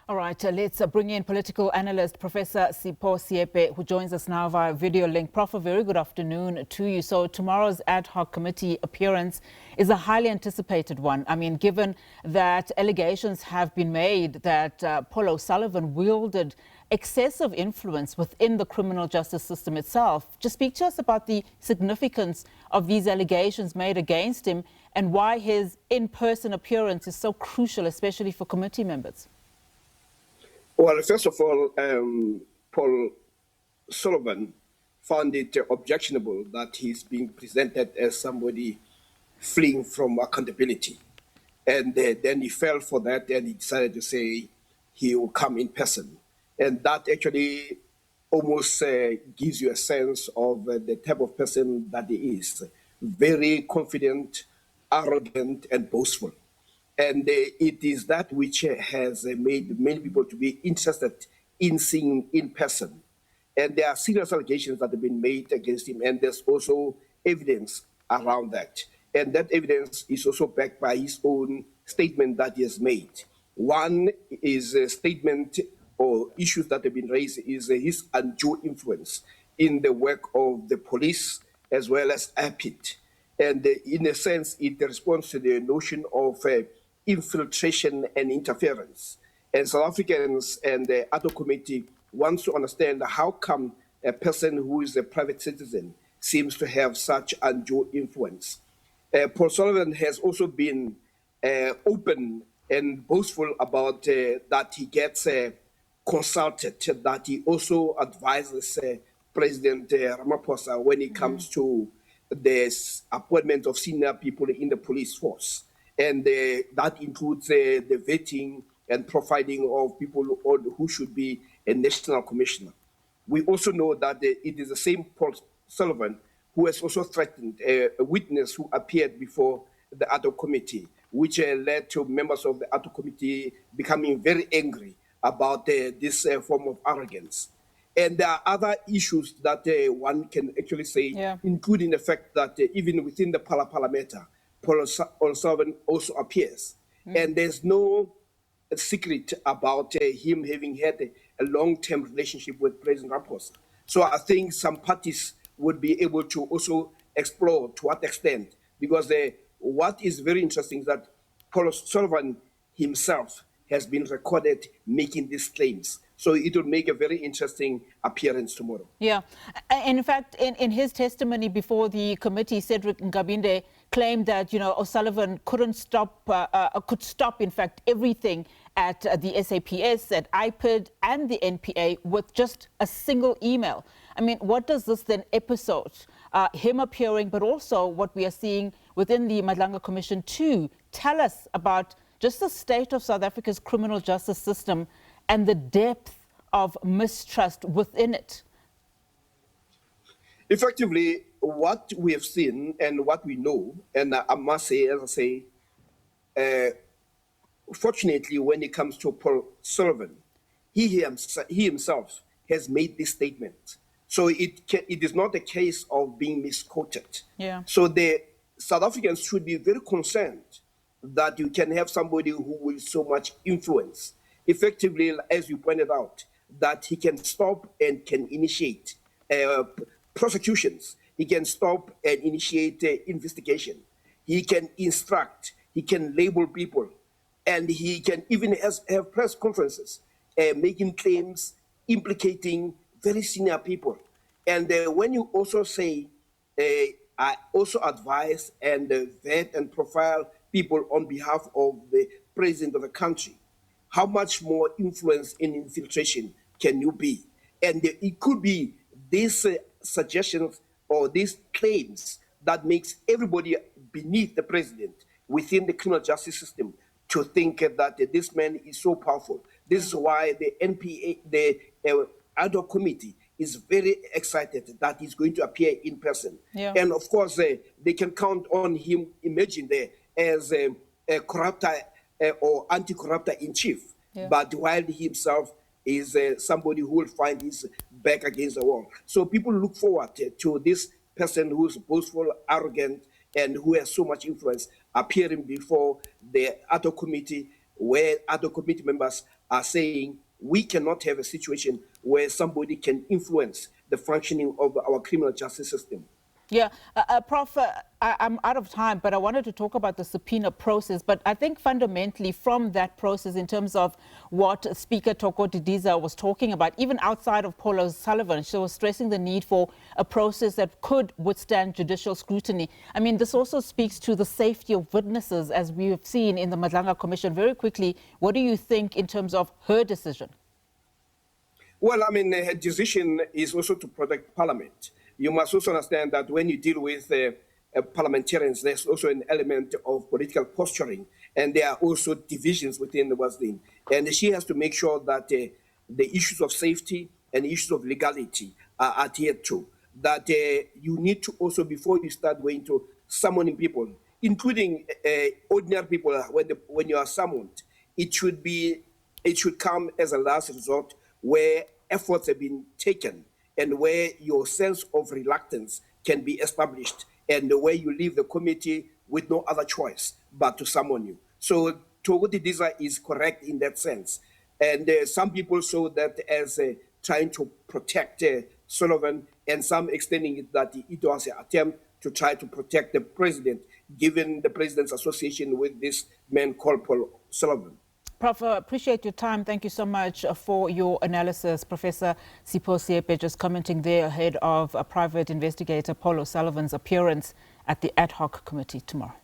All right, let's bring in political analyst Professor Sipho Seepe, who joins us now via video link. Prof, a very good afternoon to you. So tomorrow's ad hoc committee appearance is a highly anticipated one. I mean, given that allegations have been made that Paul O'Sullivan wielded excessive influence within the criminal justice system itself. Just speak to us about the significance of these allegations made against him and why his in-person appearance is so crucial, especially for committee members. Well, first of all, Paul Sullivan found it objectionable that he's being presented as somebody fleeing from accountability. And then he fell for that and he decided to say he will come in person. And that actually almost gives you a sense of the type of person that he is. Very confident, arrogant, and boastful. And it is that which has made many people to be interested in seeing in person. And there are serious allegations that have been made against him, and there's also evidence around that. And that evidence is also backed by his own statement that he has made. One is a statement or issues that have been raised is his undue influence in the work of the police as well as APIT. And in a sense, it responds to the notion of infiltration and interference. And South Africans and the ad hoc committee wants to understand how come a person who is a private citizen seems to have such undue influence. Paul Sullivan has also been open and boastful about that he gets consulted, that he also advises President Ramaphosa when it comes to the appointment of senior people in the police force. And that includes the vetting and profiling of people who should be a national commissioner. We also know that it is the same Paul Sullivan who has also threatened a witness who appeared before the ad hoc committee, which led to members of the ad hoc committee becoming very angry about this form of arrogance. And there are other issues that one can actually say, including the fact that even within the Parliamentary, Paul Sullivan also appears. And there's no secret about him having had a long-term relationship with President Ramaphosa. So I think some parties would be able to also explore to what extent, because what is very interesting is that Paul Sullivan himself has been recorded making these claims. So it will make a very interesting appearance tomorrow. Yeah. In fact, in his testimony before the committee, Cedric Ngabinde claimed that, O'Sullivan could stop, in fact, everything at the SAPS, at IPID and the NPA with just a single email. I mean, what does this then episode, him appearing, but also what we are seeing within the Madlanga Commission too, tell us about just the state of South Africa's criminal justice system and the depth of mistrust within it? Effectively, what we have seen and what we know, and I must say, as I say, fortunately, when it comes to Paul Sullivan, he himself has made this statement. So it is not a case of being misquoted. Yeah. So the South Africans should be very concerned that you can have somebody who will so much influence, effectively, as you pointed out, that he can stop and can initiate prosecutions. He can stop and initiate investigation. He can instruct. He can label people. And he can even have press conferences making claims implicating very senior people. And when you also say, I also advise and vet and profile people on behalf of the president of the country, how much more influence in infiltration can you be? And it could be these suggestions or these claims that makes everybody beneath the president within the criminal justice system to think that this man is so powerful. This is why the NPA, the ad hoc committee, is very excited that he's going to appear in person. Yeah. And of course, they can count on him emerging there as a corruptor or anti-corruptor in chief. Yeah. But while he himself is somebody who will find his back against the wall. So people look forward to this person who's boastful, arrogant, and who has so much influence appearing before the ad hoc committee where other committee members are saying we cannot have a situation where somebody can influence the functioning of our criminal justice system. Yeah, Prof, I'm out of time, but I wanted to talk about the subpoena process. But I think fundamentally from that process, in terms of what Speaker Toko Didiza was talking about, even outside of Paul O'Sullivan, she was stressing the need for a process that could withstand judicial scrutiny. I mean, this also speaks to the safety of witnesses, as we have seen in the Madlanga Commission. Very quickly, what do you think in terms of her decision? Well, I mean, her decision is also to protect Parliament. You must also understand that when you deal with parliamentarians, there's also an element of political posturing, and there are also divisions within the Wesleyan. And she has to make sure that the issues of safety and issues of legality are adhered to. That you need to also, before you start going to summoning people, including ordinary people, when you are summoned, it should come as a last resort where efforts have been taken and where your sense of reluctance can be established, and where you leave the committee with no other choice but to summon you. So Toko Didiza is correct in that sense. And some people saw that as trying to protect Sullivan, and some extending it that it was an attempt to try to protect the president, given the president's association with this man called Paul Sullivan. Prof, appreciate your time. Thank you so much for your analysis. Professor Sipho Seepe just commenting there ahead of a private investigator Paul O'Sullivan's appearance at the ad hoc committee tomorrow.